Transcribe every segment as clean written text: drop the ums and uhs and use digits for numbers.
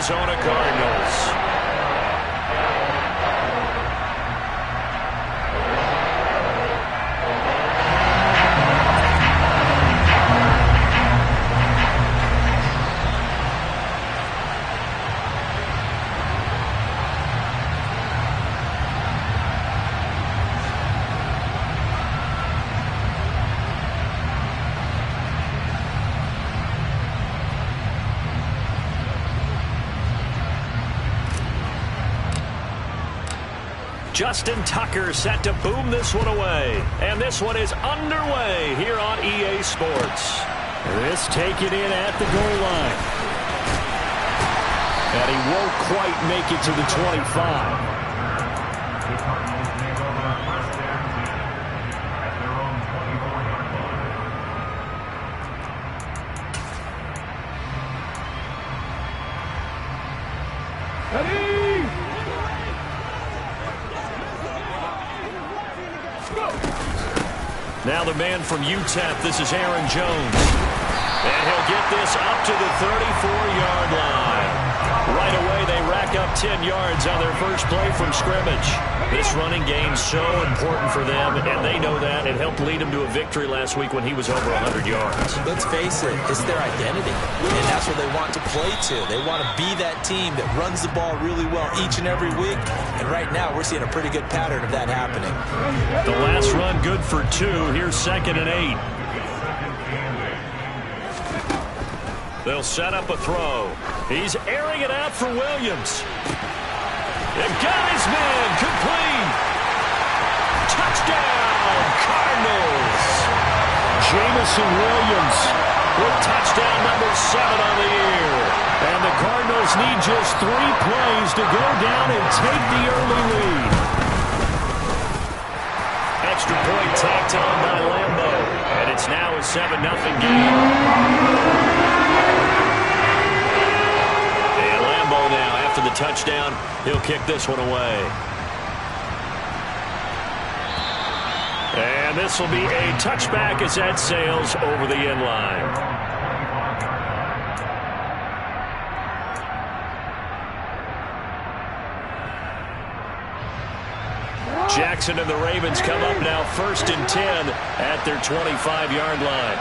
Arizona Cardinals. Justin Tucker set to boom this one away. And this one is underway here on EA Sports. This taken in at the goal line. And he won't quite make it to the 25. Now the man from UTEP, this is Aaron Jones. And he'll get this up to the 34-yard line. Right away, they rack up 10 yards on their first play from scrimmage. This running game's so important for them, and they know that. It helped lead them to a victory last week when he was over 100 yards. Let's face it, it's their identity, and that's what they want to play to. They want to be that team that runs the ball really well each and every week, and right now we're seeing a pretty good pattern of that happening. The last run good for 2. Here's 2nd and 8. They'll set up a throw. He's airing it out for Williams. And got his man complete. Touchdown, Cardinals. Jamison Williams with touchdown number 7 on the year. And the Cardinals need just 3 plays to go down and take the early lead. Extra point tacked on by Lambo. And it's now a 7-0 game. Now, after the touchdown, he'll kick this one away. And this will be a touchback as that sails over the end line. Jackson and the Ravens come up now 1st and 10 at their 25-yard line.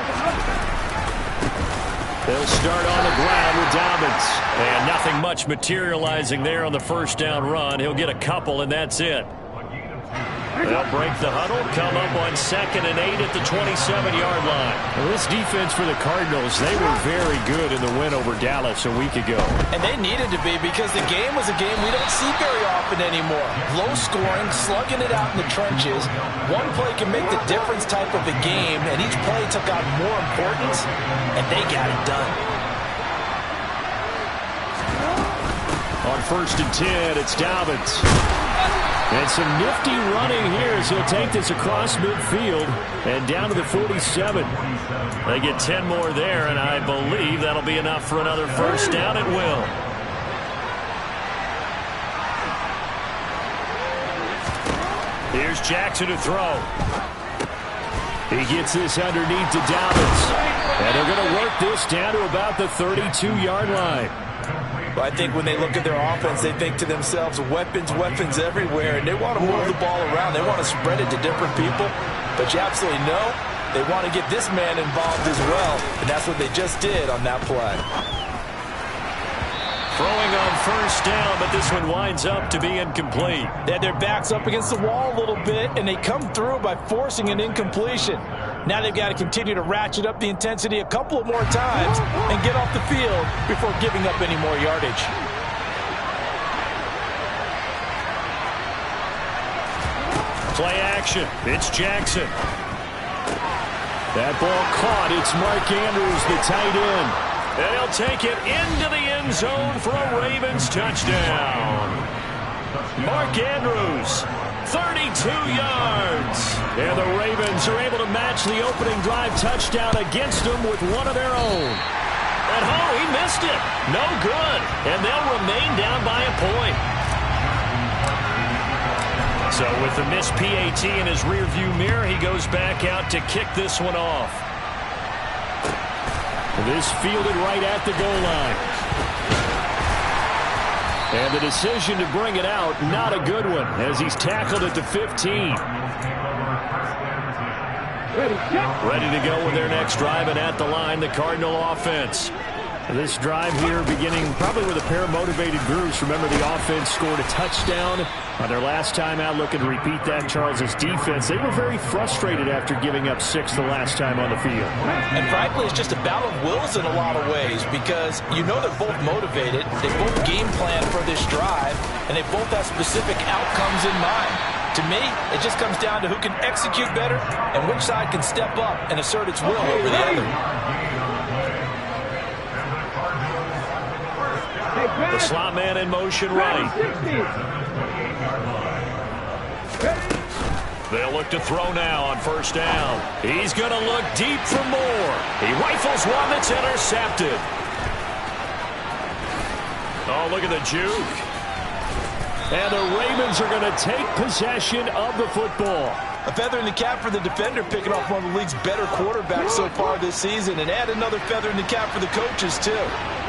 They'll start on the ground with Dobbins. And nothing much materializing there on the first down run. He'll get a couple, and that's it. They'll break the huddle, come up on 2nd and 8 at the 27-yard line. Well, this defense for the Cardinals, they were very good in the win over Dallas a week ago. And they needed to be because the game was a game we don't see very often anymore. Low scoring, slugging it out in the trenches. One play can make the difference type of a game, and each play took on more importance, and they got it done. On 1st and 10, it's Dobbins. And some nifty running here as he'll take this across midfield and down to the 47. They get 10 more there, and I believe that'll be enough for another first down. It will. Here's Jackson to throw. He gets this underneath to Dobbins. And they're going to work this down to about the 32-yard line. Well, I think when they look at their offense, they think to themselves, weapons, weapons everywhere, and they want to move the ball around. They want to spread it to different people, but you absolutely know they want to get this man involved as well, and that's what they just did on that play. Throwing on first down, but this one winds up to be incomplete. They had their backs up against the wall a little bit, and they come through by forcing an incompletion. Now they've got to continue to ratchet up the intensity a couple of more times and get off the field before giving up any more yardage. Play action. It's Jackson. That ball caught. It's Mark Andrews, the tight end. And he'll take it into the end zone for a Ravens touchdown. Mark Andrews, 32 yards. And the Ravens are able to match the opening drive touchdown against them with one of their own. And oh, he missed it. No good. And they'll remain down by a point. So with the missed PAT in his rearview mirror, he goes back out to kick this one off. This fielded right at the goal line. And the decision to bring it out, not a good one, as he's tackled at the 15. Ready to go with their next drive, and at the line, the Cardinal offense. This drive here beginning probably with a pair of motivated groups. Remember, the offense scored a touchdown on their last time out. Looking to repeat that, Charles' defense. They were very frustrated after giving up 6 the last time on the field. And frankly, it's just a battle of wills in a lot of ways, because you know they're both motivated. They both game plan for this drive, and they both have specific outcomes in mind. To me, it just comes down to who can execute better and which side can step up and assert its will over the other. The slot man in motion right. They'll look to throw now on first down. He's going to look deep for more. He rifles one that's intercepted. Oh, look at the juke. And the Ravens are going to take possession of the football. A feather in the cap for the defender, picking off one of the league's better quarterbacks so far this season, and add another feather in the cap for the coaches, too.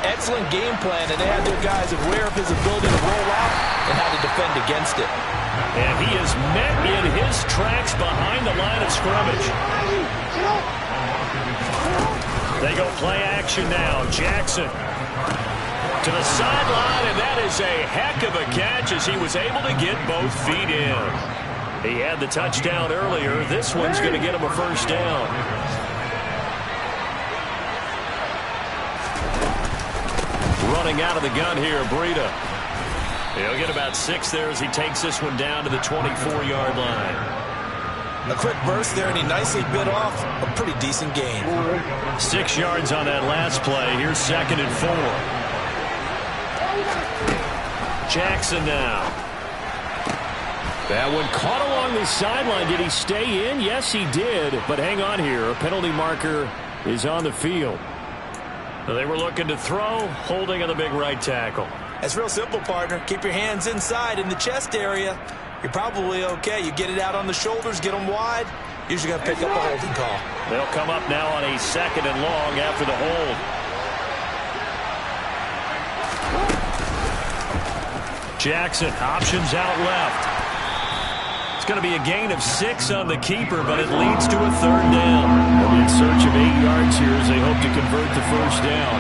Excellent game plan, and they had their guys aware of his ability to roll out and how to defend against it. And he is met in his tracks behind the line of scrimmage. They go play action now. Jackson to the sideline, and that is a heck of a catch as he was able to get both feet in. He had the touchdown earlier. This one's going to get him a first down. Running out of the gun here, Breida. He'll get about 6 there as he takes this one down to the 24-yard line. A quick burst there, and he nicely bit off a pretty decent gain. 6 yards on that last play. Here's 2nd and 4. Jackson now. That one caught along the sideline. Did he stay in? Yes, he did. But hang on here. A penalty marker is on the field. They were looking to throw, holding on the big right tackle. It's real simple, partner. Keep your hands inside in the chest area. You're probably okay. You get it out on the shoulders, get them wide. Usually going to pick up a holding call. They'll come up now on a 2nd and long after the hold. Jackson, options out left. It's going to be a gain of 6 on the keeper, but it leads to a 3rd down. They'll be in search of 8 yards here as they hope to convert the first down.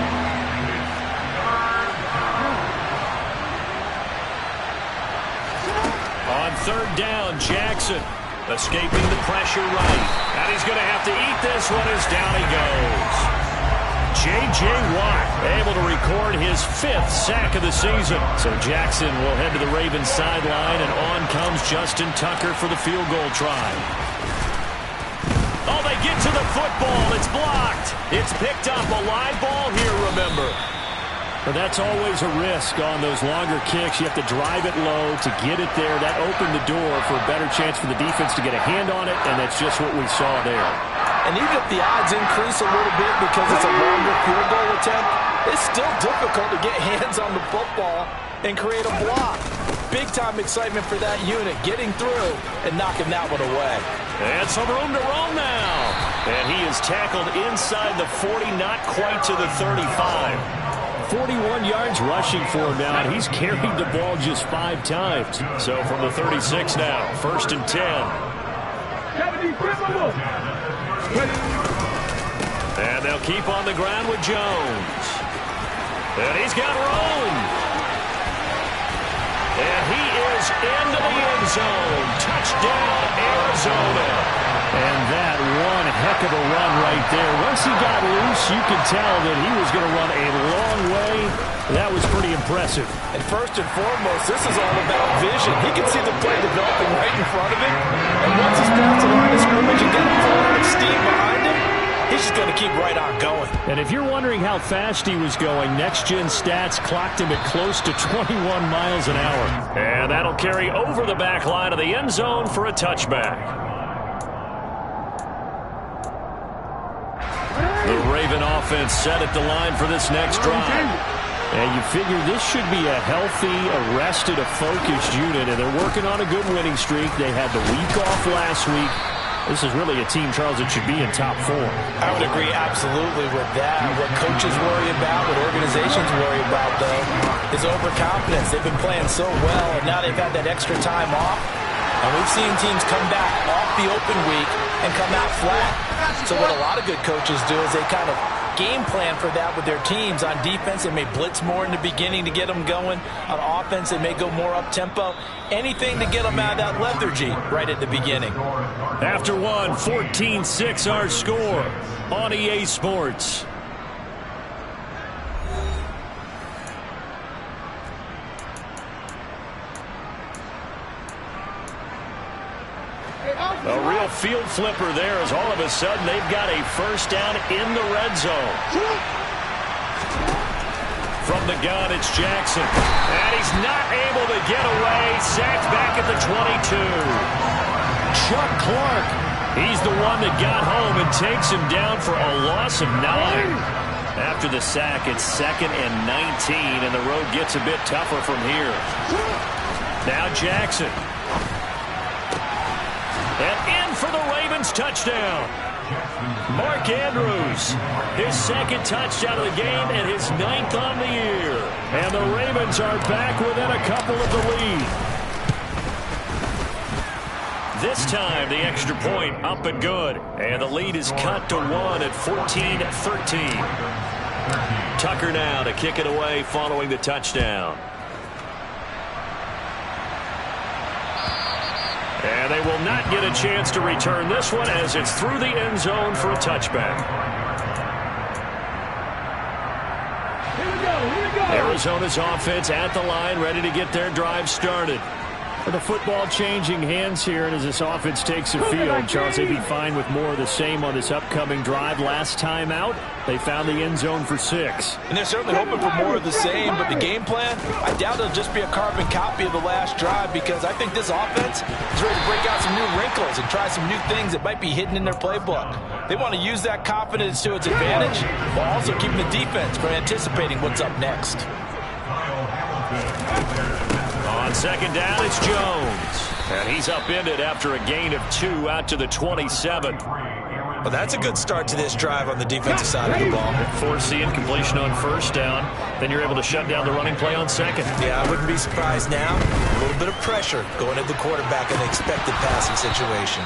On 3rd down, Jackson escaping the pressure right. And he's going to have to eat this one as down he goes. J.J. Watt able to record his 5th sack of the season. So Jackson will head to the Ravens sideline, and on comes Justin Tucker for the field goal try. Oh, they get to the football. It's blocked. It's picked up. A live ball here, remember. But that's always a risk on those longer kicks. You have to drive it low to get it there. That opened the door for a better chance for the defense to get a hand on it, and that's just what we saw there. And even if the odds increase a little bit because it's a longer field goal attempt, it's still difficult to get hands on the football and create a block. Big-time excitement for that unit, getting through and knocking that one away. And some room to roam now. And he is tackled inside the 40, not quite to the 35. 41 yards rushing for him now, and he's carried the ball just 5 times. So from the 36 now, 1st and 10. And they'll keep on the ground with Jones. And he's got room. And he is into the end zone. Touchdown, Arizona. And that one heck of a run right there. Once he got loose, you could tell that he was going to run a long way. That was pretty impressive. And first and foremost, this is all about vision. He can see the play developing right in front of him. And once he's past the line of scrimmage and getting full out of steam behind him, he's just going to keep right on going. And if you're wondering how fast he was going, next-gen stats clocked him at close to 21 miles an hour. And that'll carry over the back line of the end zone for a touchback. The Raven offense set at the line for this next drive. And you figure this should be a healthy, arrested, a focused unit, and they're working on a good winning streak. They had the week off last week, This is really a team, Charles, that should be in top 4. I would agree absolutely with that. What coaches worry about, what organizations worry about, though, is overconfidence. They've been playing so well, and now they've had that extra time off. And we've seen teams come back off the open week and come out flat. So what a lot of good coaches do is they kind of game plan for that with their teams. On defense, they may blitz more in the beginning to get them going. On offense, they may go more up-tempo. Anything to get them out of that lethargy right at the beginning. After one, 14-6 our score on EA Sports. A real field flipper there as all of a sudden they've got a first down in the red zone. From the gun, it's Jackson. And he's not able to get away. Sacked back at the 22. Chuck Clark. He's the one that got home and takes him down for a loss of 9. After the sack, it's 2nd and 19, and the road gets a bit tougher from here. Now Jackson. And in for the Ravens touchdown. Mark Andrews, his 2nd touchdown of the game and his 9th on the year. And the Ravens are back within a couple of the lead. This time, the extra point up and good. And the lead is cut to 1 at 14-13. Tucker now to kick it away following the touchdown. And they will not get a chance to return this one as it's through the end zone for a touchback. Here we go. Arizona's offense at the line, ready to get their drive started. For the football changing hands here, and as this offense takes the field, Charles, they'd be fine with more of the same on this upcoming drive. Last time out, they found the end zone for 6. And they're certainly hoping for more of the same, but the game plan, I doubt it'll just be a carbon copy of the last drive, because I think this offense is ready to break out some new wrinkles and try some new things that might be hidden in their playbook. They want to use that confidence to its advantage, while also keeping the defense from anticipating what's up next. On 2nd down, it's Jones. And he's upended after a gain of 2 out to the 27. Well, that's a good start to this drive on the defensive side of the ball. Force the incompletion on 1st down. Then you're able to shut down the running play on 2nd. Yeah, I wouldn't be surprised now. A little bit of pressure going at the quarterback in the expected passing situation.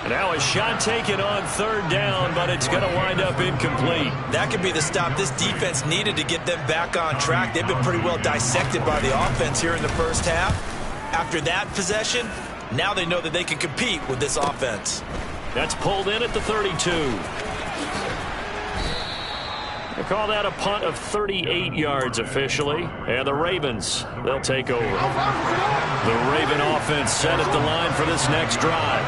And now a shot taken on 3rd down, but it's going to wind up incomplete. That could be the stop this defense needed to get them back on track. They've been pretty well dissected by the offense here in the first half. After that possession, now they know that they can compete with this offense. That's pulled in at the 32. They call that a punt of 38 yards officially. And the Ravens, they'll take over. The Raven offense set at the line for this next drive.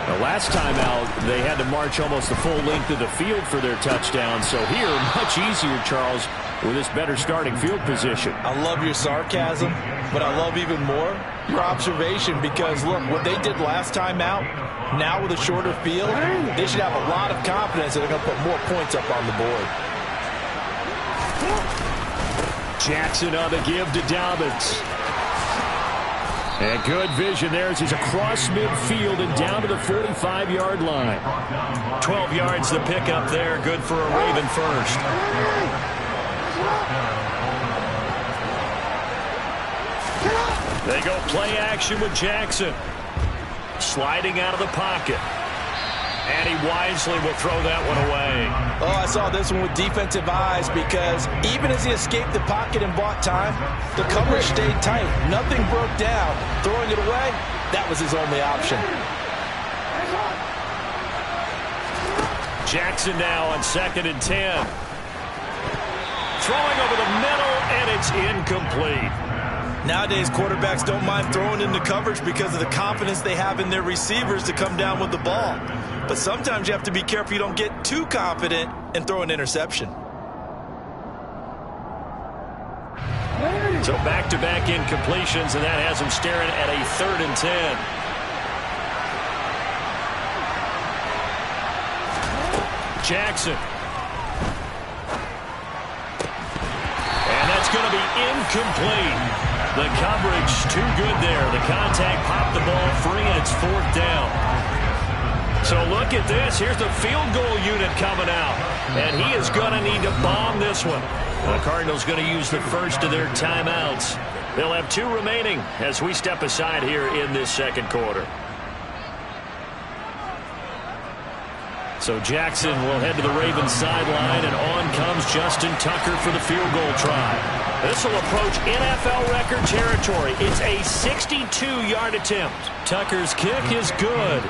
The last time out, they had to march almost the full length of the field for their touchdown. So here, much easier, Charles, with this better starting field position. I love your sarcasm, but I love even more your observation, because, look, what they did last time out, now with a shorter field, they should have a lot of confidence that they're going to put more points up on the board. Jackson on the give to Dobbins. And good vision there as he's across midfield and down to the 45-yard line. 12 yards the pickup there. Good for a Raven first. They go play action with Jackson. Sliding out of the pocket. And he wisely will throw that one away. Oh, I saw this one with defensive eyes, because even as he escaped the pocket and bought time, the coverage stayed tight. Nothing broke down. Throwing it away, that was his only option. Jackson now on 2nd and 10. Throwing over the middle, and it's incomplete. Nowadays, quarterbacks don't mind throwing into coverage because of the confidence they have in their receivers to come down with the ball. But sometimes you have to be careful you don't get too confident and throw an interception. So back-to-back incompletions, and that has him staring at a 3rd and 10. Jackson. And that's going to be incomplete. The coverage too good there. The contact popped the ball free, and it's 4th down. So look at this. Here's the field goal unit coming out. And he is going to need to bomb this one. The Cardinals going to use the first of their timeouts. They'll have 2 remaining as we step aside here in this second quarter. So Jackson will head to the Ravens sideline, and on comes Justin Tucker for the field goal try. This will approach NFL record territory. It's a 62-yard attempt. Tucker's kick is good.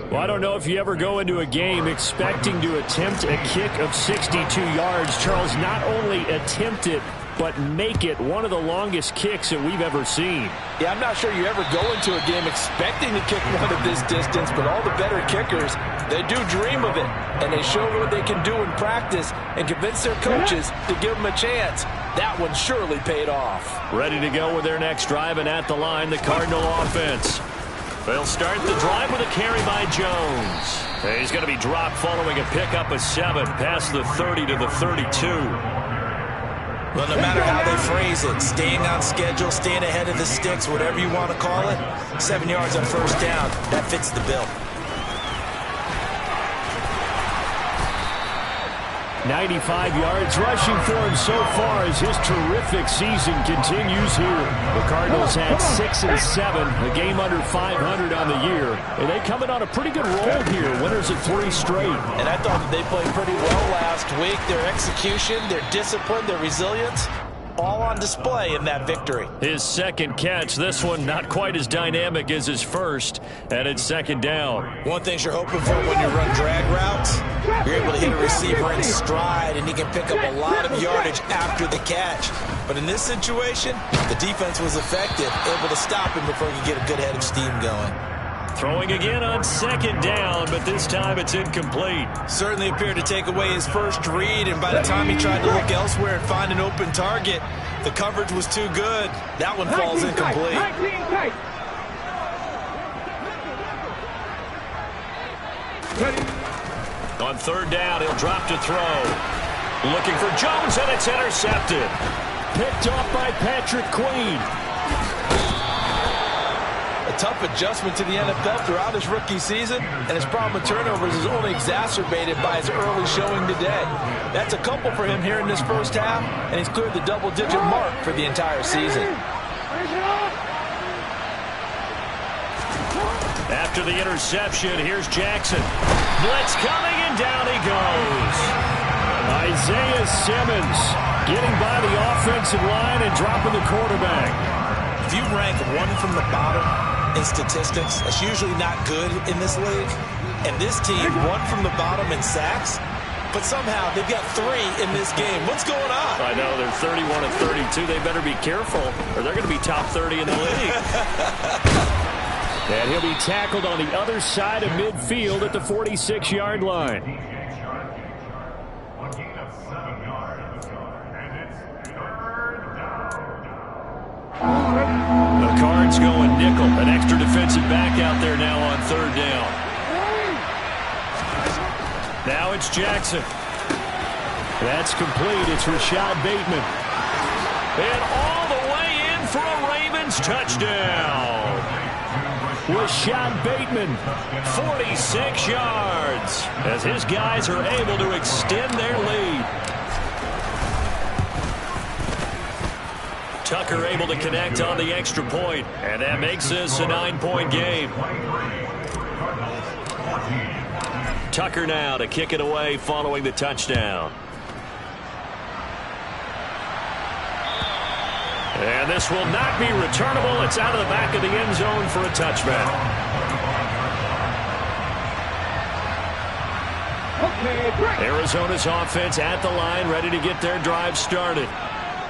Well, I don't know if you ever go into a game expecting to attempt a kick of 62 yards. Charles, not only attempt it, but make it one of the longest kicks that we've ever seen. Yeah, I'm not sure you ever go into a game expecting to kick one of this distance, but all the better kickers, they do dream of it, and they show what they can do in practice and convince their coaches to give them a chance. That one surely paid off. Ready to go with their next drive, and at the line, the Cardinal offense. They'll start the drive with a carry by Jones. He's going to be dropped following a pickup of 7 past the 30 to the 32. Well, no matter how they phrase it, staying on schedule, staying ahead of the sticks, whatever you want to call it, 7 yards on first down, that fits the bill. 95 yards rushing for him so far as his terrific season continues here. The Cardinals had 6 and 7, a game under 500 on the year, and they come in on a pretty good roll here, winners of 3 straight. And I thought that they played pretty well last week. Their execution, their discipline, their resilience, all on display in that victory. His second catch, this one not quite as dynamic as his first, and it's second down. One thing you're hoping for when you run drag routes, you're able to hit a receiver in stride, and he can pick up a lot of yardage after the catch. But in this situation, the defense was effective, able to stop him before he could get a good head of steam going. Throwing again on second down, but this time it's incomplete. Certainly appeared to take away his first read, and by the time he tried to look elsewhere and find an open target, the coverage was too good. That one falls incomplete. On third down, he'll drop to throw. Looking for Jones, and it's intercepted. Picked off by Patrick Queen. A tough adjustment to the NFL throughout his rookie season, and his problem with turnovers is only exacerbated by his early showing today. That's a couple for him here in this first half, and he's cleared the double-digit mark for the entire season. After the interception, here's Jackson. Blitz coming, and down he goes. Isaiah Simmons getting by the offensive line and dropping the quarterback. If you rank one from the bottom in statistics, that's usually not good in this league. And this team, one from the bottom in sacks, but somehow they've got 3 in this game. What's going on? I know, they're 31 and 32. They better be careful, or they're going to be top 30 in the league. And he'll be tackled on the other side of midfield at the 46-yard line. The Cards going nickel. An extra defensive back out there now on third down. Now it's Jackson. That's complete. It's Rashad Bateman. And all the way in for a Ravens touchdown. Rashad Bateman, 46 yards, as his guys are able to extend their lead. Tucker able to connect on the extra point, and that makes this a 9-point game. Tucker now to kick it away following the touchdown. And this will not be returnable. It's out of the back of the end zone for a touchback. Arizona's offense at the line, ready to get their drive started.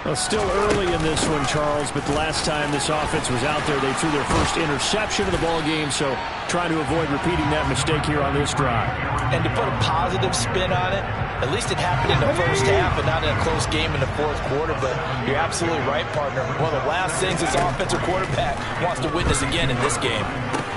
Well, still early in this one, Charles, but the last time this offense was out there, they threw their first interception of the ball game, so trying to avoid repeating that mistake here on this drive. And to put a positive spin on it, at least it happened in the first half and not in a close game in the fourth quarter, but you're absolutely right, partner. One of the last things this offensive quarterback wants to witness again in this game.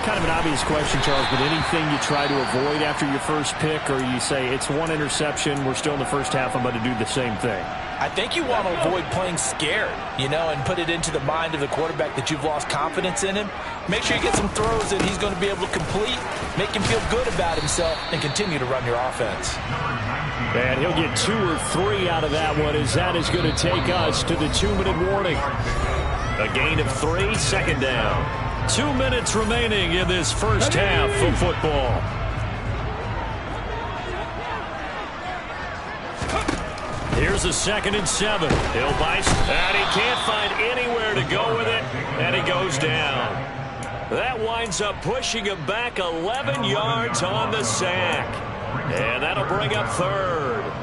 kind of an obvious question, Charles, but anything you try to avoid after your first pick, or you say it's one interception, we're still in the first half, I'm going to do the same thing? I think you want to avoid playing scared, and put it into the mind of the quarterback that you've lost confidence in him. Make sure you get some throws that he's going to be able to complete, make him feel good about himself, and continue to run your offense. And he'll get 2 or 3 out of that one, as that is going to take us to the 2-minute warning. A gain of 3, second down. 2 minutes remaining in this first half of football. Here's a 2nd and 7. He'll bite, and he can't find anywhere to go with it, and he goes down. That winds up pushing him back 11 yards on the sack. And that'll bring up 3rd.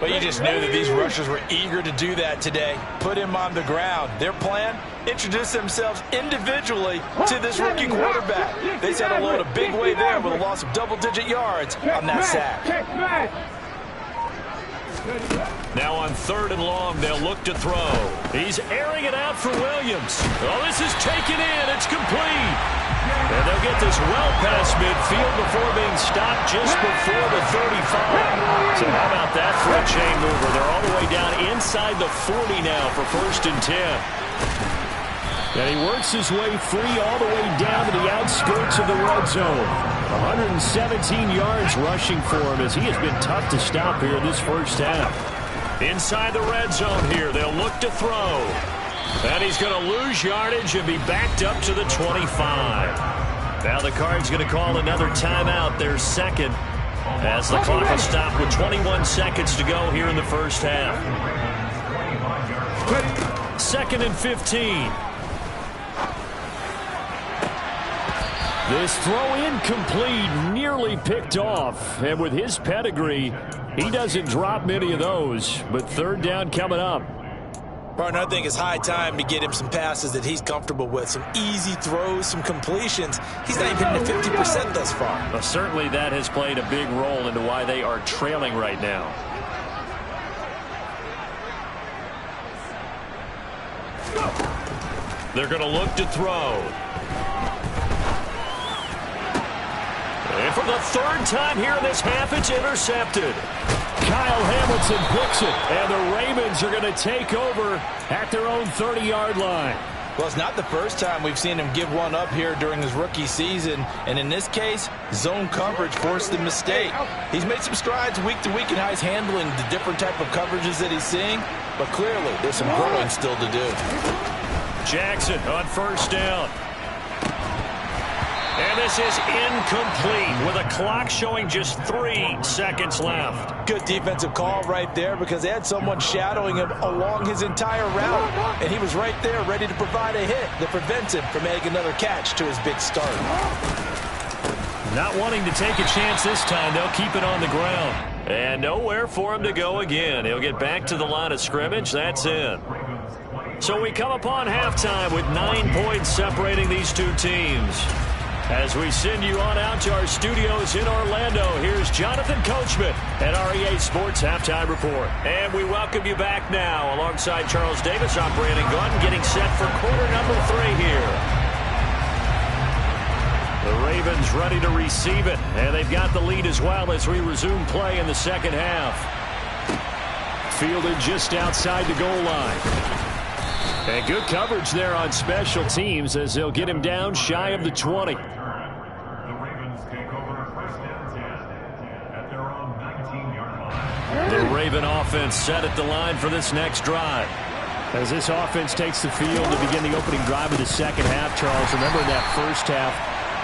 Well, you just knew that these rushers were eager to do that today. Put him on the ground. Their plan, introduce themselves individually to this rookie quarterback. They said hello in a big way there with a loss of double-digit yards on that sack. Now on 3rd and long, they'll look to throw. He's airing it out for Williams. Oh, this is taken in. It's complete. And they'll get this well past midfield before being stopped just before the 35. So how about that for a chain mover? They're all the way down inside the 40 now for 1st and 10. And he works his way free all the way down to the outskirts of the red zone. 117 yards rushing for him, as he has been tough to stop here in this first half. Inside the red zone here, they'll look to throw. And he's going to lose yardage and be backed up to the 25. Now the Cards going to call another timeout, their 2nd, as the clock will stop with 21 seconds to go here in the first half. 2nd and 15. This throw incomplete, nearly picked off. And with his pedigree, he doesn't drop many of those. But 3rd down coming up. Partner, I think it's high time to get him some passes that he's comfortable with. Some easy throws, some completions. He's not even hitting 50% thus far. Well, certainly that has played a big role into why they are trailing right now. They're going to look to throw. And for the 3rd time here in this half, it's intercepted. Kyle Hamilton picks it, and the Ravens are going to take over at their own 30-yard line. Well, it's not the first time we've seen him give one up here during his rookie season, and in this case, zone coverage forced the mistake. He's made some strides week to week in how he's handling the different type of coverages that he's seeing, but clearly there's some growing still to do. Jackson on 1st down. And this is incomplete with a clock showing just 3 seconds left. Good defensive call right there, because they had someone shadowing him along his entire route. And he was right there ready to provide a hit that prevents him from making another catch to his big start. Not wanting to take a chance this time, they'll keep it on the ground. And nowhere for him to go again. He'll get back to the line of scrimmage. That's in. So we come upon halftime with 9 points separating these two teams. As we send you on out to our studios in Orlando, here's Jonathan Coachman at REA Sports Halftime Report. And we welcome you back now alongside Charles Davis. I'm Brandon Gunn, getting set for quarter number 3 here. The Ravens ready to receive it, and they've got the lead as well as we resume play in the second half. Fielded just outside the goal line. And good coverage there on special teams as they'll get him down shy of the 20. The Raven offense set at the line for this next drive. As this offense takes the field to begin the opening drive of the second half, Charles, remember that first half,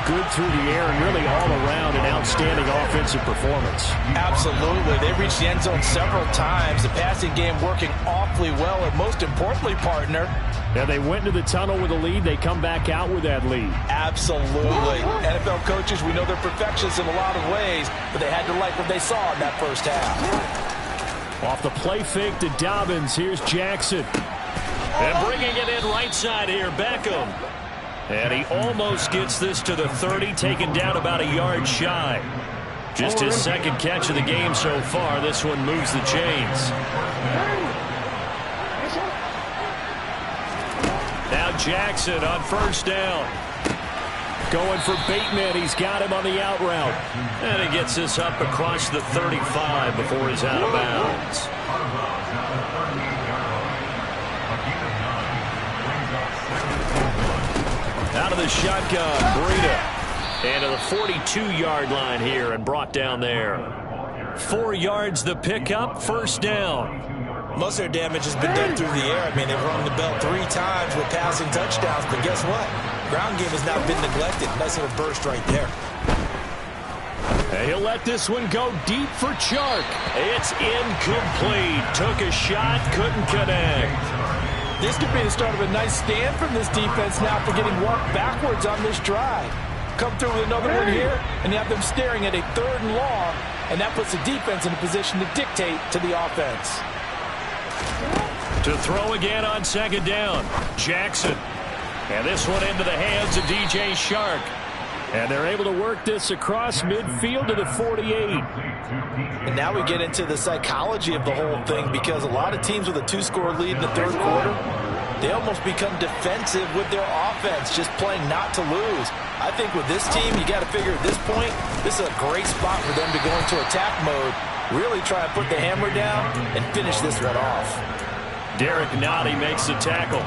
good through the air and really all around an outstanding offensive performance. Absolutely. They reached the end zone several times. The passing game working awfully well, and most importantly, partner, now they went into the tunnel with a lead. They come back out with that lead. Absolutely. NFL coaches, we know they're perfectionists in a lot of ways, but they had to like what they saw in that first half. Off the play fake to Dobbins, here's Jackson. And bringing it in right side here, Beckham. And he almost gets this to the 30, taken down about a yard shy. Just his 2nd catch of the game so far. This one moves the chains. Now Jackson on 1st down. Going for Bateman. He's got him on the out route. And he gets this up across the 35 before he's out of bounds. Out of the shotgun, Breida. Into the 42-yard line here and brought down there. 4 yards the pickup, first down. Most of their damage has been done through the air. I mean, they've rung the bell 3 times with passing touchdowns, but guess what? Ground game has not been neglected. Nice little burst right there. And he'll let this one go deep for Chark. It's incomplete. Took a shot, couldn't connect. This could be the start of a nice stand from this defense now after getting walked backwards on this drive. Come through with another one here, and you have them staring at a 3rd and long, and that puts the defense in a position to dictate to the offense. To throw again on 2nd down, Jackson. And this one into the hands of DJ Chark. And they're able to work this across midfield to the 48. And now we get into the psychology of the whole thing, because a lot of teams with a 2-score lead in the 3rd quarter, they almost become defensive with their offense, just playing not to lose. I think with this team, you got to figure at this point, this is a great spot for them to go into attack mode, really try to put the hammer down and finish this one off. Derek Nottie makes the tackle.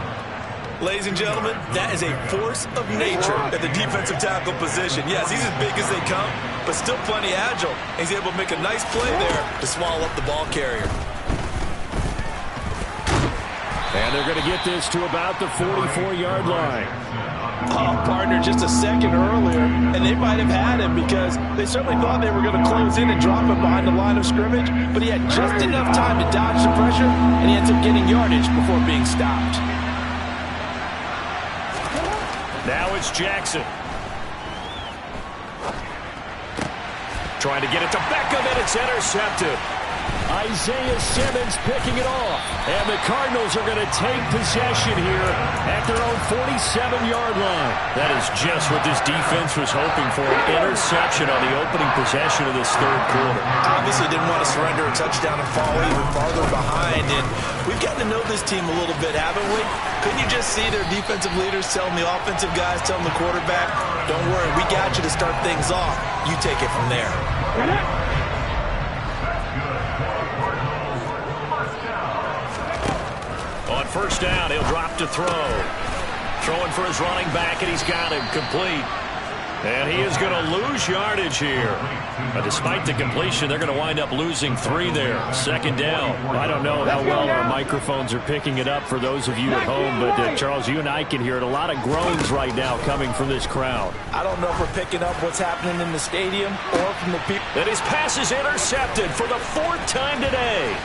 Ladies and gentlemen, that is a force of nature at the defensive tackle position. Yes, he's as big as they come, but still plenty agile. He's able to make a nice play there to swallow up the ball carrier. And they're going to get this to about the 44-yard line. Oh, partner, just a second earlier, and they might have had him because they certainly thought they were going to close in and drop him behind the line of scrimmage, but he had just enough time to dodge the pressure, and he ends up getting yardage before being stopped. Now it's Jackson. Trying to get it to Beckham, and it's intercepted. Isaiah Simmons picking it off. And the Cardinals are going to take possession here at their own 47-yard line. That is just what this defense was hoping for, an interception on the opening possession of this 3rd quarter. Obviously didn't want to surrender a touchdown and fall even farther behind. And we've gotten to know this team a little bit, haven't we? Couldn't you just see their defensive leaders telling the offensive guys, telling the quarterback, don't worry, we got you to start things off. You take it from there. On 1st down, he'll drop to throw. Throwing for his running back, and he's got him complete. And he is going to lose yardage here. But despite the completion, they're going to wind up losing 3 there. 2nd down. I don't know how well our microphones are picking it up for those of you at home, but Charles, you and I can hear it. A lot of groans right now coming from this crowd. I don't know if we're picking up what's happening in the stadium or from the people. And his pass is intercepted for the 4th time today.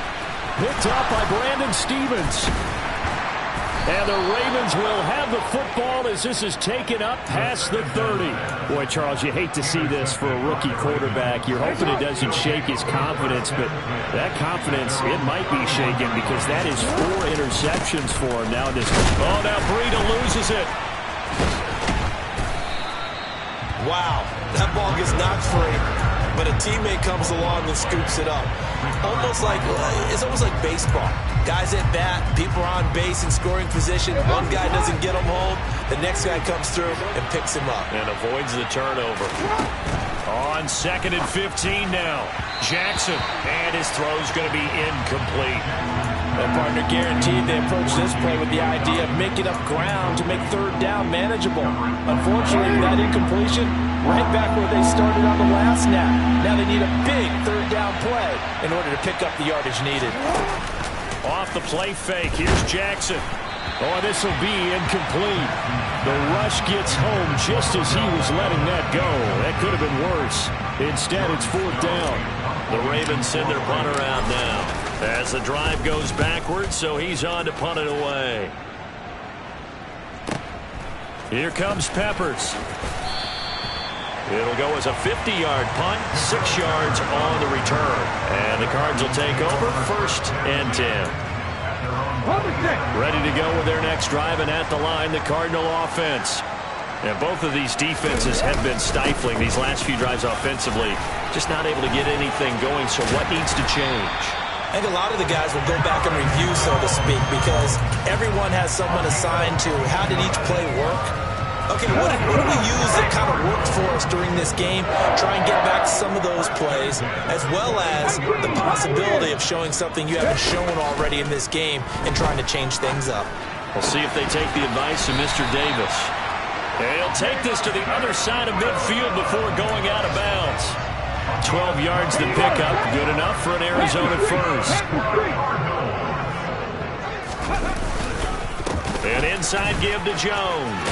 Picked up by Brandon Stevens. And the Ravens will have the football as this is taken up past the 30. Boy, Charles, you hate to see this for a rookie quarterback. You're hoping it doesn't shake his confidence, but that confidence, it might be shaken because that is 4 interceptions for him now. Oh, now Breida loses it. Wow, that ball gets knocked free, but a teammate comes along and scoops it up. It's almost like baseball. Guys at bat, people are on base in scoring position. One guy doesn't get him home. The next guy comes through and picks him up. And avoids the turnover. On 2nd and 15 now. Jackson, and his throw's going to be incomplete. Well, partner, guaranteed they approach this play with the idea of making up ground to make 3rd down manageable. Unfortunately, that incompletion, right back where they started on the last snap. Now they need a big 3rd down play in order to pick up the yardage needed. Off the play fake, here's Jackson. Oh, this will be incomplete. The rush gets home just as he was letting that go. That could have been worse. Instead, it's 4th down. The Ravens send their punter out now as the drive goes backwards, so he's on to punt it away. Here comes Peppers. It'll go as a 50-yard punt, 6 yards on the return. And the Cards will take over 1st and 10. Ready to go with their next drive, and at the line, the Cardinal offense. And both of these defenses have been stifling these last few drives offensively. Just not able to get anything going, so what needs to change? I think a lot of the guys will go back and review, so to speak, because everyone has someone assigned to how did each play work. Okay, what do we use that kind of worked for us during this game? Try and get back some of those plays, as well as the possibility of showing something you haven't shown already in this game and trying to change things up. We'll see if they take the advice of Mr. Davis. And he'll take this to the other side of midfield before going out of bounds. 12 yards to pick up. Good enough for an Arizona first. An inside give to Jones,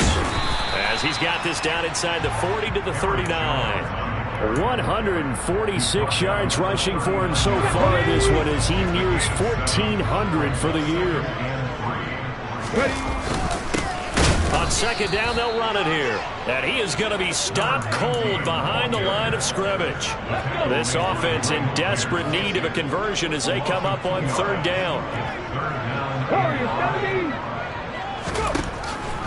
as he's got this down inside the 40 to the 39. 146 yards rushing for him so far in this one as he nears 1,400 for the year. On second down, they'll run it here. And he is going to be stopped cold behind the line of scrimmage. This offense in desperate need of a conversion as they come up on third down.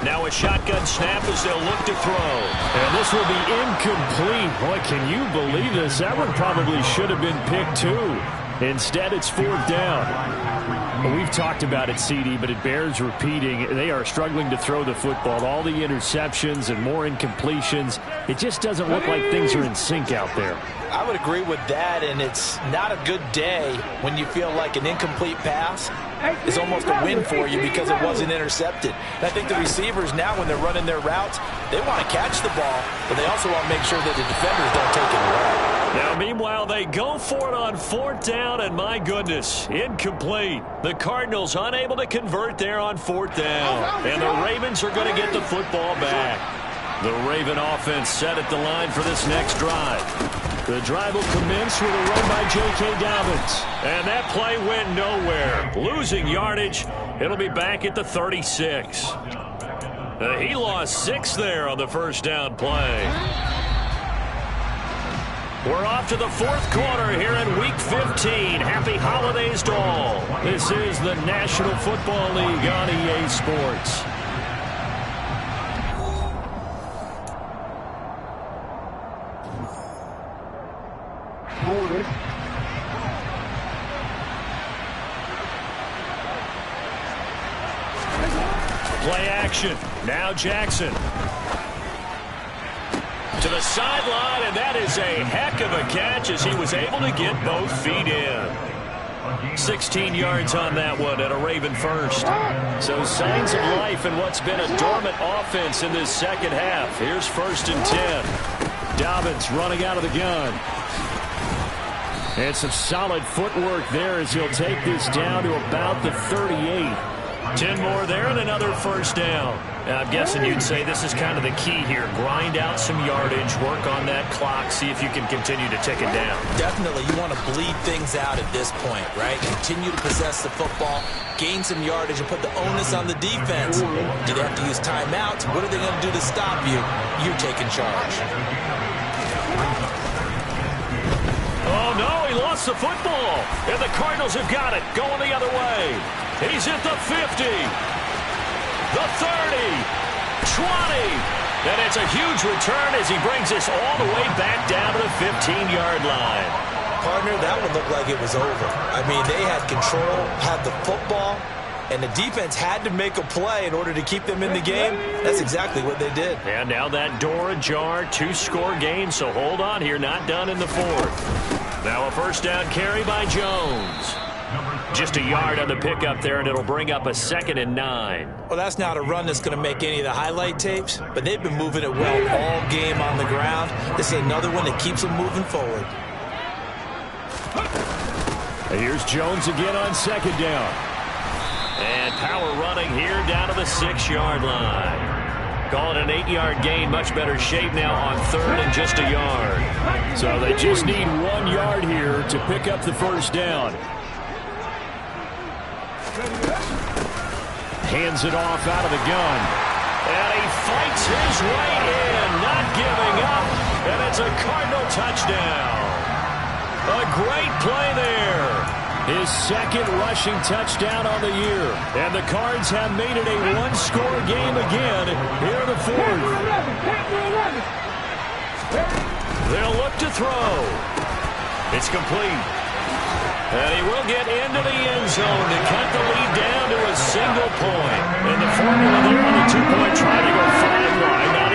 Now a shotgun snap as they'll look to throw. And this will be incomplete. Boy, can you believe this? That one probably should have been picked too. Instead, it's fourth down. We've talked about it, CD, but it bears repeating. They are struggling to throw the football. All the interceptions and more incompletions. It just doesn't look like things are in sync out there. I would agree with that, and it's not a good day when you feel like an incomplete pass is almost a win for you because it wasn't intercepted. And I think the receivers now, when they're running their routes, they want to catch the ball, but they also want to make sure that the defenders don't take it away. Now, meanwhile, they go for it on fourth down, and my goodness, incomplete. The Cardinals unable to convert there on fourth down, and the Ravens are going to get the football back. The Raven offense set at the line for this next drive. The drive will commence with a run by J.K. Dobbins. And that play went nowhere. Losing yardage. It'll be back at the 36. He lost 6 there on the first down play. We're off to the fourth quarter here in Week 15. Happy holidays to all. This is the National Football League on EA Sports. Play action. Now Jackson. To the sideline, and that is a heck of a catch as he was able to get both feet in. 16 yards on that one at a Raven first. So signs of life in what's been a dormant offense in this second half. Here's 1st and 10. Dobbins running out of the gun. And some solid footwork there as he'll take this down to about the 38. 10 more there and another first down. Now, I'm guessing you'd say this is kind of the key here. Grind out some yardage, work on that clock, see if you can continue to tick it down. Definitely, you want to bleed things out at this point, right? Continue to possess the football, gain some yardage, and put the onus on the defense. Do they have to use timeouts? What are they going to do to stop you? You're taking charge. Oh, no, he lost the football. And the Cardinals have got it, going the other way. He's at the 50, the 30, 20. And it's a huge return as he brings this all the way back down to the 15-yard line. Partner, that would look like it was over. I mean, they had control, had the football, and the defense had to make a play in order to keep them in the game. That's exactly what they did. And now that door ajar, 2-score game, so hold on here, not done in the fourth. Now a first down carry by Jones. Just a yard on the pickup there, and it'll bring up a 2nd and 9. Well, that's not a run that's going to make any of the highlight tapes, but they've been moving it well all game on the ground. This is another one that keeps them moving forward. Here's Jones again on second down. And power running here down to the 6-yard line. Call it an 8-yard gain. Much better shape now on 3rd and just a yard. So they just need 1 yard here to pick up the first down. Hands it off out of the gun. And he fights his way in, not giving up. And it's a Cardinal touchdown. A great play there. His 2nd rushing touchdown on the year. And the Cards have made it a 1-score game again here in the 4th. They'll look to throw. It's complete. And he will get into the end zone to cut the lead down to a single point. And the formula there on the 2-point try to go 5 wide. Now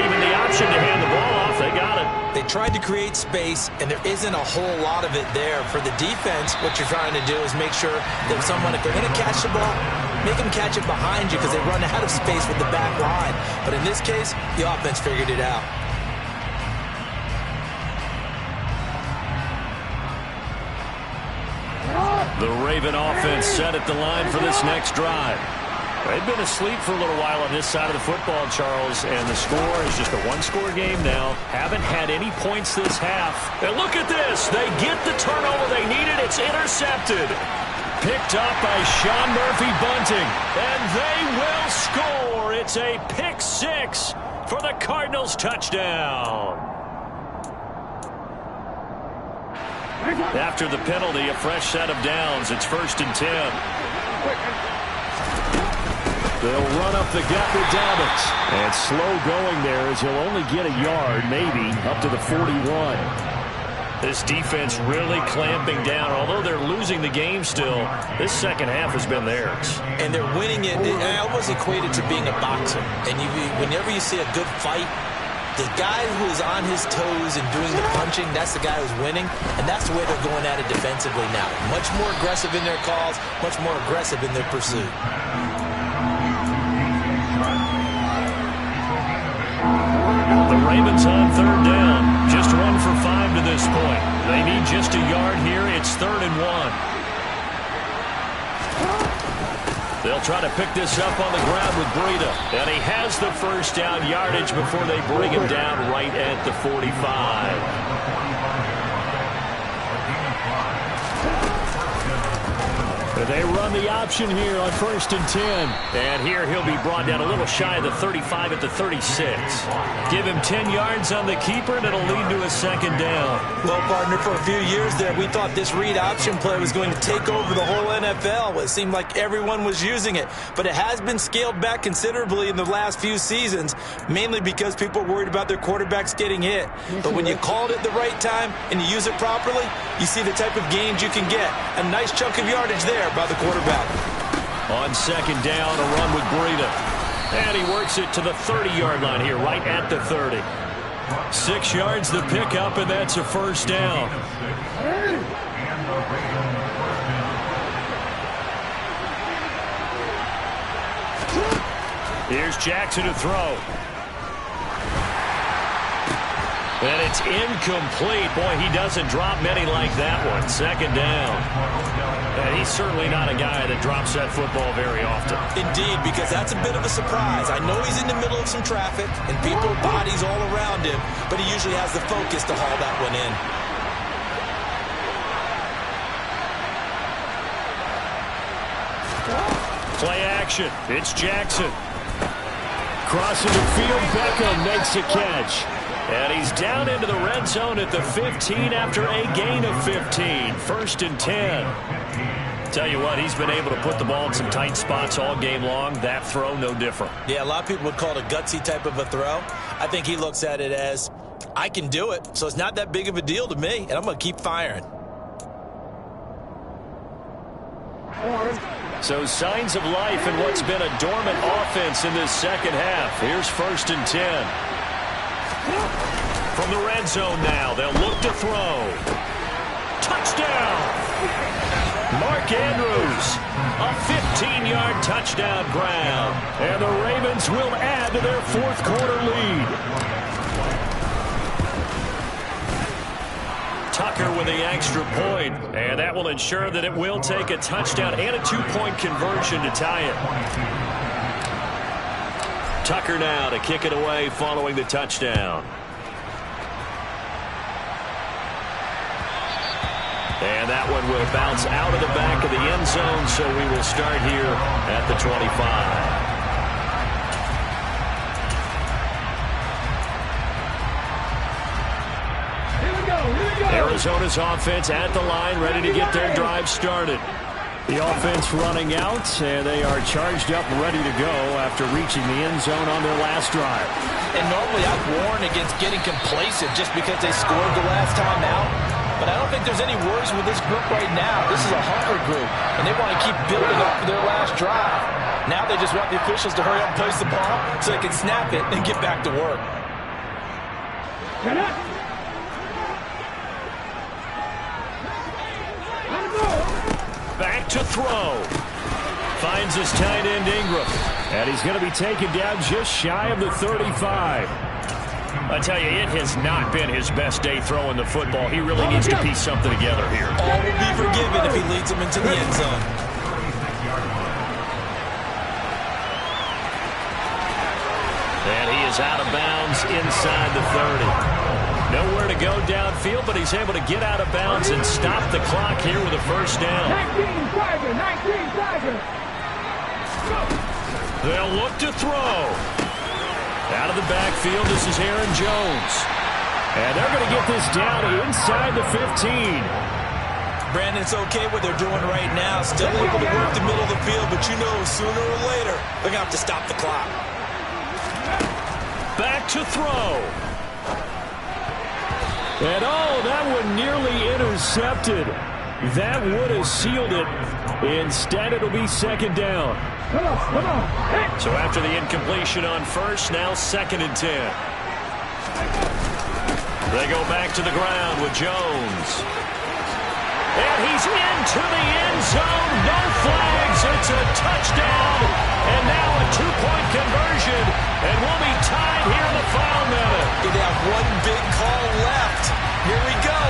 option to hand the ball off. They got it. They tried to create space, and there isn't a whole lot of it there. For the defense, what you're trying to do is make sure that if they're going to catch the ball, make them catch it behind you because they run out of space with the back line. But in this case, the offense figured it out. The Raven offense set at the line for this next drive. They've been asleep for a little while on this side of the football, Charles, and the score is just a one-score game now. Haven't had any points this half. And look at this. They get the turnover they needed. It's intercepted. Picked up by Sean Murphy-Bunting. And they will score. It's a pick six for the Cardinals touchdown. After the penalty, a fresh set of downs. It's 1st and 10. They'll run up the gut with Dobbins. And slow going there as he'll only get a yard, maybe, up to the 41. This defense really clamping down. Although they're losing the game still, this second half has been theirs. And they're winning it. I almost equate it to being a boxer. And whenever you see a good fight, the guy who is on his toes and doing the punching, that's the guy who's winning. And that's the way they're going at it defensively now. Much more aggressive in their calls, much more aggressive in their pursuit. The Ravens on 3rd down. Just 1 for 5 to this point. They need just a yard here. It's 3rd and 1. They'll try to pick this up on the ground with Breida. And he has the first down yardage before they bring him down right at the 45. They run the option here on 1st and 10. And here he'll be brought down a little shy of the 35 at the 36. Give him 10 yards on the keeper, and it'll lead to a 2nd down. Well, partner, for a few years there, we thought this read option play was going to take over the whole NFL. It seemed like everyone was using it. But it has been scaled back considerably in the last few seasons, mainly because people are worried about their quarterbacks getting hit. But when you call it at the right time and you use it properly, you see the type of gains you can get. A nice chunk of yardage there by the quarterback. On 2nd down, a run with Breida. And he works it to the 30-yard line here, right at the 30. 6 yards the pickup, and that's a 1st down. Here's Jackson to throw. And it's incomplete. Boy, he doesn't drop many like that one. 2nd down. And he's certainly not a guy that drops that football very often. Indeed, because that's a bit of a surprise. I know he's in the middle of some traffic and people, bodies all around him, but he usually has the focus to haul that one in. Play action. It's Jackson. Crossing the field, Beckham makes a catch. And he's down into the red zone at the 15 after a gain of 15. 1st and 10. Tell you what, he's been able to put the ball in some tight spots all game long. That throw, no different. Yeah, a lot of people would call it a gutsy type of a throw. I think he looks at it as, I can do it, so it's not that big of a deal to me, and I'm going to keep firing. So signs of life in what's been a dormant offense in this second half. Here's 1st and 10. From the red zone now, they'll look to throw. Touchdown! Mark Andrews, a 15-yard touchdown grab. And the Ravens will add to their 4th quarter lead. Tucker with the extra point, and that will ensure that it will take a touchdown and a 2-point conversion to tie it. Tucker now to kick it away following the touchdown. And that one will bounce out of the back of the end zone, so we will start here at the 25. Here we go. Arizona's offense at the line, ready to get their drive started. The offense running out, and they are charged up and ready to go after reaching the end zone on their last drive. And normally I've warned against getting complacent just because they scored the last time out. But I don't think there's any worries with this group right now. This is a hunger group, and they want to keep building up for their last drive. Now they just want the officials to hurry up and place the ball so they can snap it and get back to work. Back to throw. Finds his tight end Ingram. And he's going to be taken down just shy of the 35. I tell you, it has not been his best day throwing the football. He really needs to piece something together here. All will be forgiven if he leads them into the end zone. And he is out of bounds inside the 30. Nowhere to go downfield, but he's able to get out of bounds and stop the clock here with a first down. 19 Tiger. They'll look to throw. Out of the backfield, this is Aaron Jones. And they're going to get this down inside the 15. Brandon, it's okay what they're doing right now. Still able to work the middle of the field, but you know sooner or later they're going to have to stop the clock. Back to throw. And that one nearly intercepted. That would have sealed it. Instead, it'll be second down. Come on. So after the incompletion on first, now 2nd and 10. They go back to the ground with Jones. And he's into the end zone. No flags. It's a touchdown. And now a 2-point conversion. And we'll be tied here in the final minute. They have one big call left. Here we go.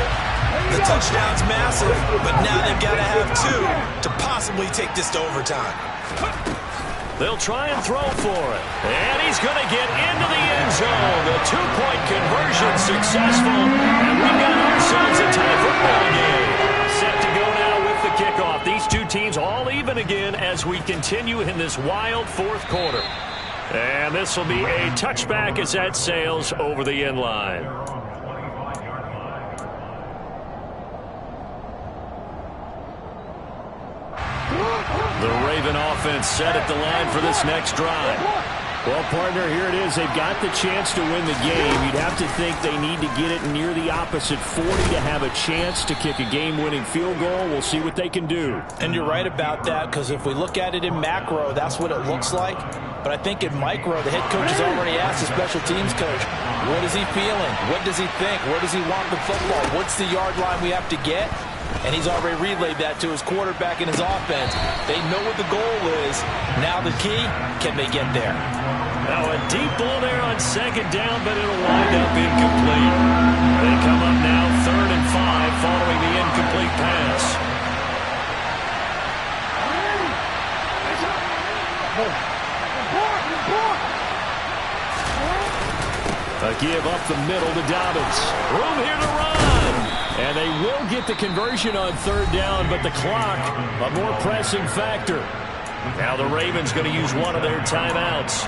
The touchdown's massive, but now they've got to have 2 to possibly take this to overtime. They'll try and throw for it. And he's going to get into the end zone. The 2-point conversion successful. And we've got ourselves a tie football game. Set to go now with the kickoff. These two teams all even again as we continue in this wild 4th quarter. And this will be a touchback as that sails over the end line. The Raven offense set at the line for this next drive. Well, partner, here it is. They've got the chance to win the game. You'd have to think they need to get it near the opposite 40 to have a chance to kick a game-winning field goal. We'll see what they can do. And you're right about that, because if we look at it in macro, that's what it looks like. But I think in micro, the head coach has already asked the special teams coach, what is he feeling? What does he think? Where does he want the football? What's the yard line we have to get? And he's already relayed that to his quarterback and his offense. They know what the goal is. Now the key, can they get there? Now a deep ball there on 2nd down, but it'll wind up incomplete. They come up now 3rd and 5 following the incomplete pass. A give up the middle to Dobbins. Room here to run. And they will get the conversion on 3rd down, but the clock, a more pressing factor. Now the Ravens going to use one of their timeouts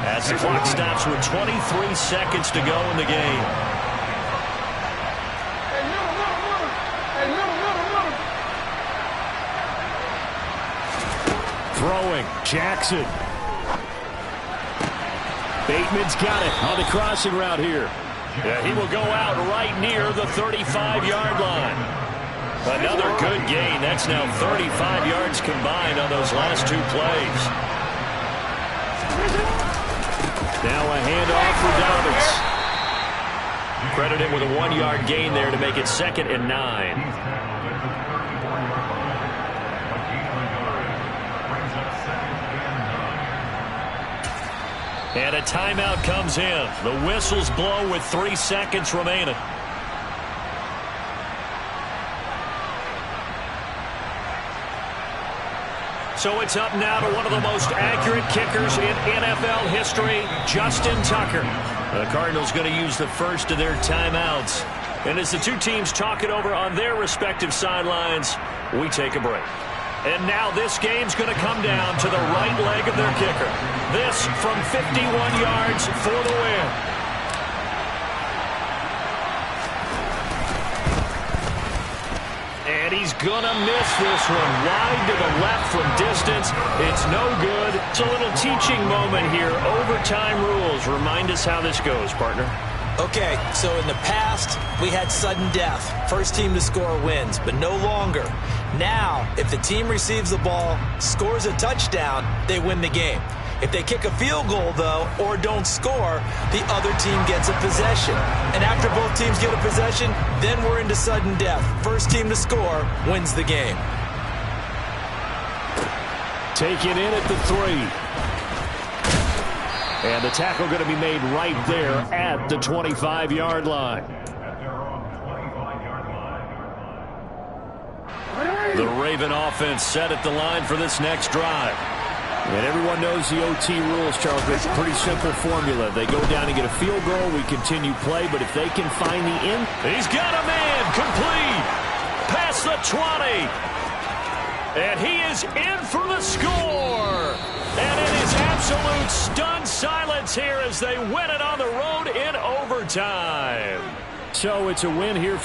as the clock stops with 23 seconds to go in the game. Throwing, Jackson. Bateman's got it on the crossing route here. Yeah, he will go out right near the 35-yard line. Another good gain. That's now 35 yards combined on those last 2 plays. Now a handoff for Dobbins. Credit him with a 1-yard gain there to make it 2nd and 9. And a timeout comes in. The whistles blow with 3 seconds remaining. So it's up now to one of the most accurate kickers in NFL history, Justin Tucker. The Cardinals going to use the first of their timeouts. And as the two teams talk it over on their respective sidelines, we take a break. And now this game's going to come down to the right leg of their kicker. This from 51 yards for the win. And he's going to miss this one. Wide to the left from distance. It's no good. It's a little teaching moment here. Overtime rules. Remind us how this goes, partner. Okay, so in the past, we had sudden death. First team to score wins, but no longer. Now, if the team receives the ball, scores a touchdown, they win the game. If they kick a field goal, though, or don't score, the other team gets a possession. And after both teams get a possession, then we're into sudden death. First team to score wins the game. Take it in at the 3. And the tackle going to be made right there at the 25-yard line. The Raven offense set at the line for this next drive. And everyone knows the OT rules, Charles. It's a pretty simple formula. They go down and get a field goal, we continue play, but if they can find the end. He's got a man complete. Past the 20. And he is in for the score. And it is absolute stunned silence here as they win it on the road in overtime. So it's a win here